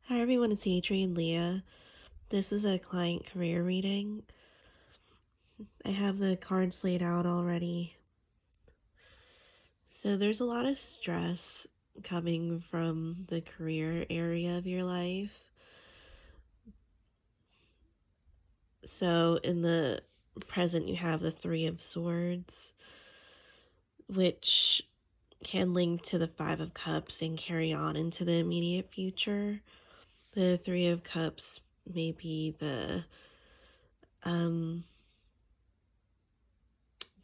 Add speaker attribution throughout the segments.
Speaker 1: Hi everyone, it's Adrian Leah. This is a client career reading. I have the cards laid out already. So there's a lot of stress coming from the career area of your life. So in the present, you have the Three of Swords, which can link to the Five of Cups and carry on into the immediate future. The Three of Cups may be the um,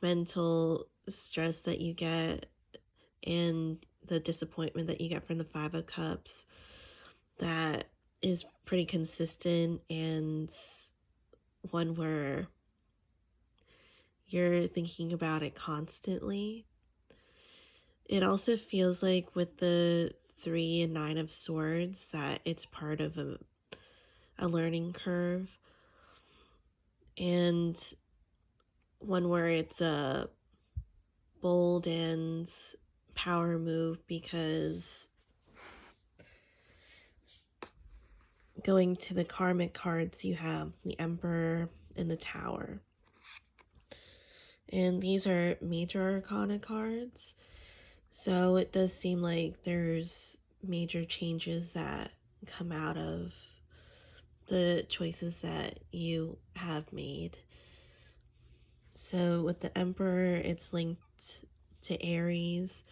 Speaker 1: mental stress that you get and the disappointment that you get from the Five of Cups that is pretty consistent and one where you're thinking about it constantly. It also feels like with the Three and Nine of Swords that it's part of a learning curve and one where it's a bold and power move because going to the karmic cards, you have the Emperor and the Tower. And these are major arcana cards. So it does seem like there's major changes that come out of the choices that you have made. So with the Emperor, it's linked to Aries,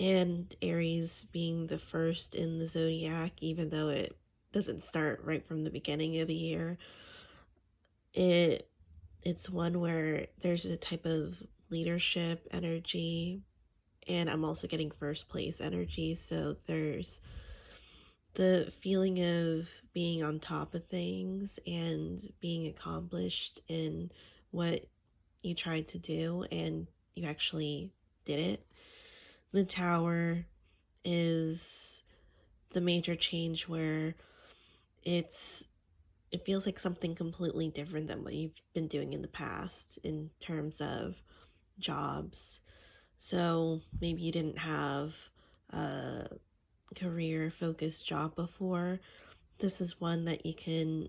Speaker 1: and Aries being the first in the zodiac, even though it doesn't start right from the beginning of the year. It's one where there's a type of leadership energy, and I'm also getting first place energy, so there's the feeling of being on top of things and being accomplished in what you tried to do and you actually did it. The Tower is the major change where it's it feels like something completely different than what you've been doing in the past in terms of jobs. So maybe you didn't have a career focused job before. This is one that you can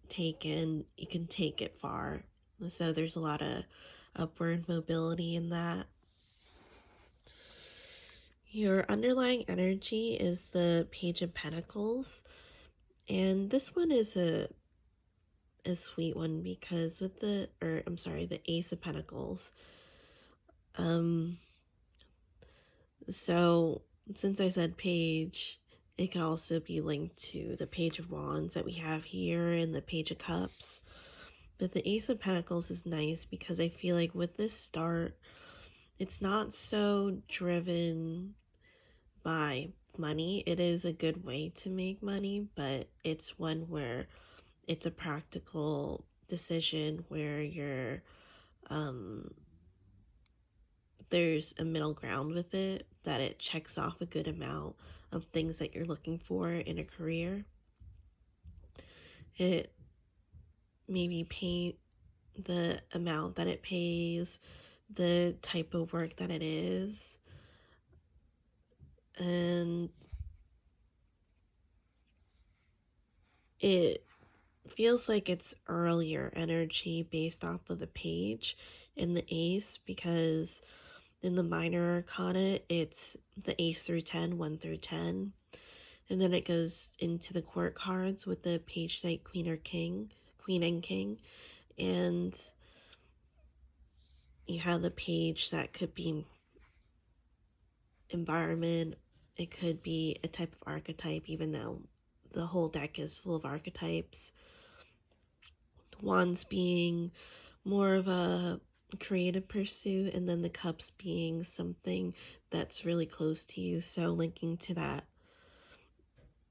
Speaker 1: take and you can take it far. So there's a lot of upward mobility in that. Your underlying energy is the Page of Pentacles, and this one is a sweet one because with the Ace of Pentacles. Um, so since I said page, it could also be linked to the Page of Wands that we have here and the Page of Cups. But the Ace of Pentacles is nice because I feel like with this start, it's not so driven by money. It is a good way to make money, but it's one where it's a practical decision where um there's a middle ground with it, that it checks off a good amount of things that you're looking for in a career. It maybe pay the amount that it pays, the type of work that it is, and it feels like it's earlier energy based off of the page in the ace because in the minor arcana it's the ace through 10, 1 through 10, and then it goes into the court cards with the page knight, queen or king, queen and king, and you have the page that could be environment, it could be a type of archetype even though the whole deck is full of archetypes. Wands being more of a creative pursuit, and then the cups being something that's really close to you. So linking to that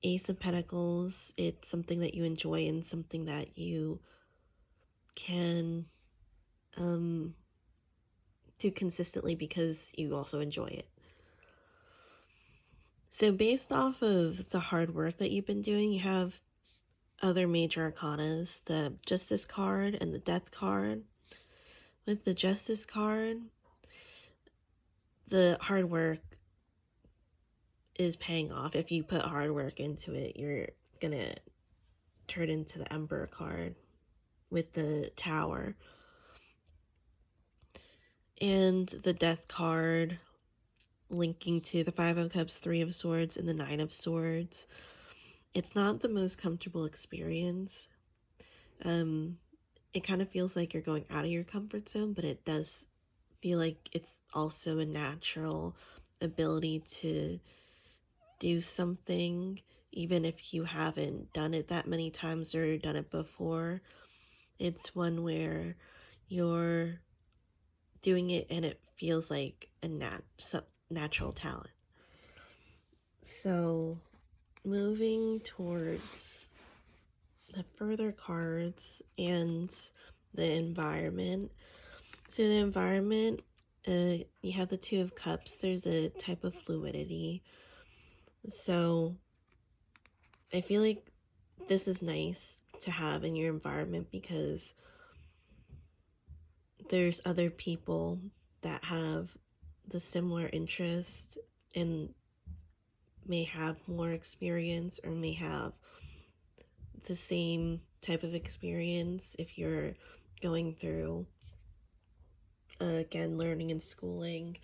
Speaker 1: Ace of Pentacles, it's something that you enjoy and something that you can do consistently because you also enjoy it. So based off of the hard work that you've been doing, you have other major arcanas, the Justice card and the Death card. With the Justice card, the hard work is paying off. If you put hard work into it, you're gonna turn into the Emperor card with the Tower. And the Death card linking to the Five of Cups, Three of Swords, and the Nine of Swords. It's not the most comfortable experience. Um, it kind of feels like you're going out of your comfort zone, but it does feel like it's also a natural ability to do something, even if you haven't done it that many times or done it before. It's one where you're doing it and it feels like a natural talent. So, moving towards the further cards and the environment. So, the environment, you have the Two of Cups, there's a type of fluidity. So, I feel like this is nice to have in your environment because there's other people that have the similar interest and may have more experience or may have the same type of experience if you're going through again learning and schooling.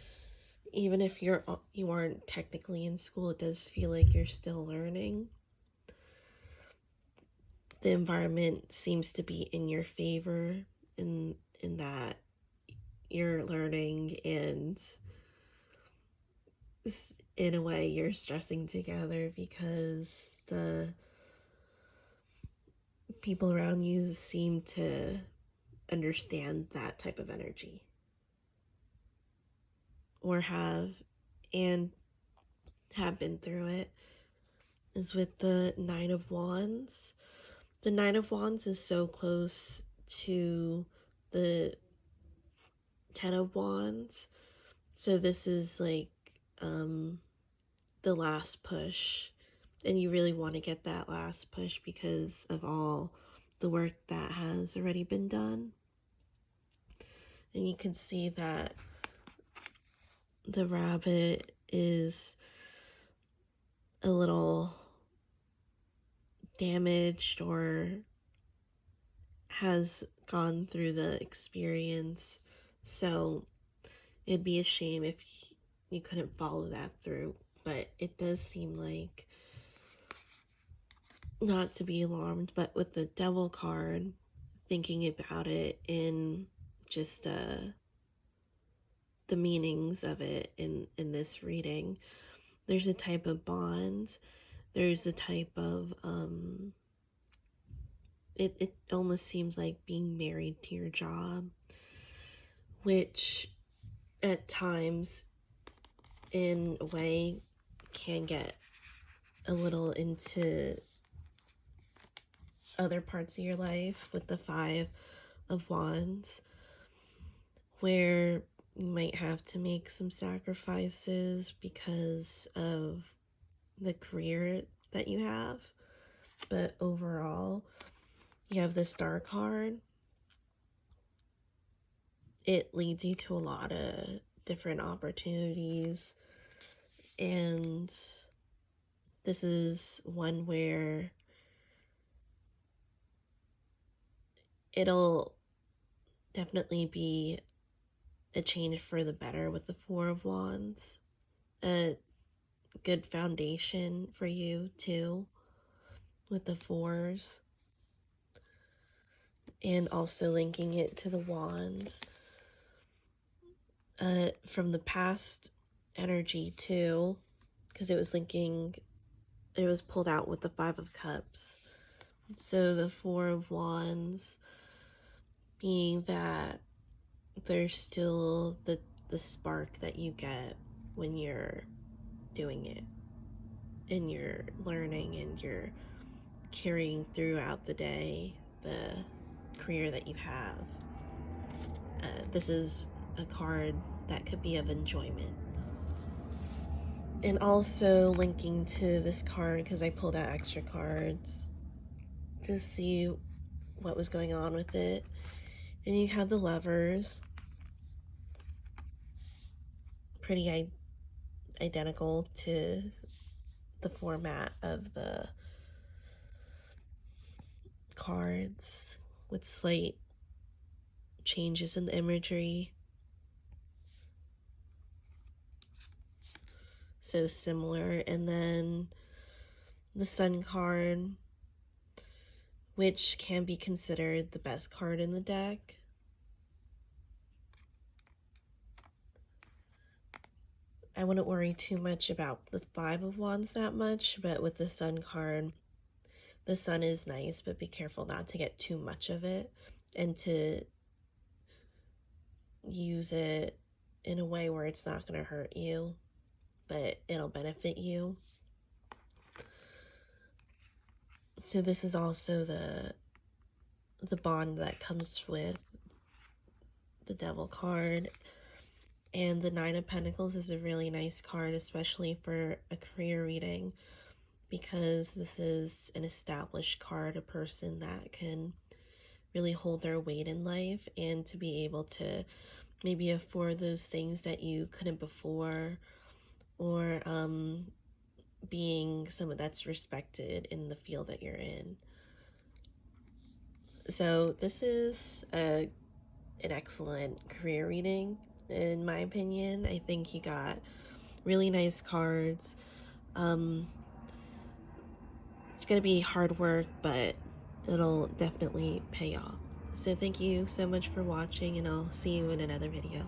Speaker 1: Even if you aren't technically in school, it does feel like you're still learning. The environment seems to be in your favor in that you're learning, and in a way you're stressing together because the people around you seem to understand that type of energy or and have been through it. Is with the Nine of Wands. The Nine of Wands is so close to the Ten of Wands. So this is like the last push. And you really want to get that last push because of all the work that has already been done. And you can see that the rabbit is a little damaged or has gone through the experience. So it'd be a shame if you couldn't follow that through. But it does seem like, not to be alarmed, but with the Devil card, thinking about it in just the meanings of it in this reading, there's a type of bond. There's a type of it almost seems like being married to your job, which at times in a way can get a little into other parts of your life with the Five of Wands, where you might have to make some sacrifices because of the career that you have. But overall, you have the Star card. It leads you to a lot of different opportunities, and this is one where it'll definitely be a change for the better with the Four of Wands. A good foundation for you too with the fours, and also linking it to the wands from the past energy too, because it was pulled out with the Five of Cups. So the Four of Wands being that there's still the spark that you get when you're doing it and you're learning and you're carrying throughout the day the career that you have. This is a card that could be of enjoyment. And also linking to this card, because I pulled out extra cards to see what was going on with it. And you have the Lovers, pretty identical to the format of the cards with slight changes in the imagery. So similar. And then the Sun card, which can be considered the best card in the deck. I wouldn't worry too much about the Five of Wands that much, but with the Sun card, the Sun is nice, but be careful not to get too much of it and to use it in a way where it's not going to hurt you, but it'll benefit you. So this is also the bond that comes with the Devil card. And the Nine of Pentacles is a really nice card, especially for a career reading, because this is an established card, a person that can really hold their weight in life and to be able to maybe afford those things that you couldn't before, or being someone that's respected in the field that you're in. So this is an excellent career reading, in my opinion. I think you got really nice cards. It's going to be hard work, but it'll definitely pay off. So thank you so much for watching, and I'll see you in another video.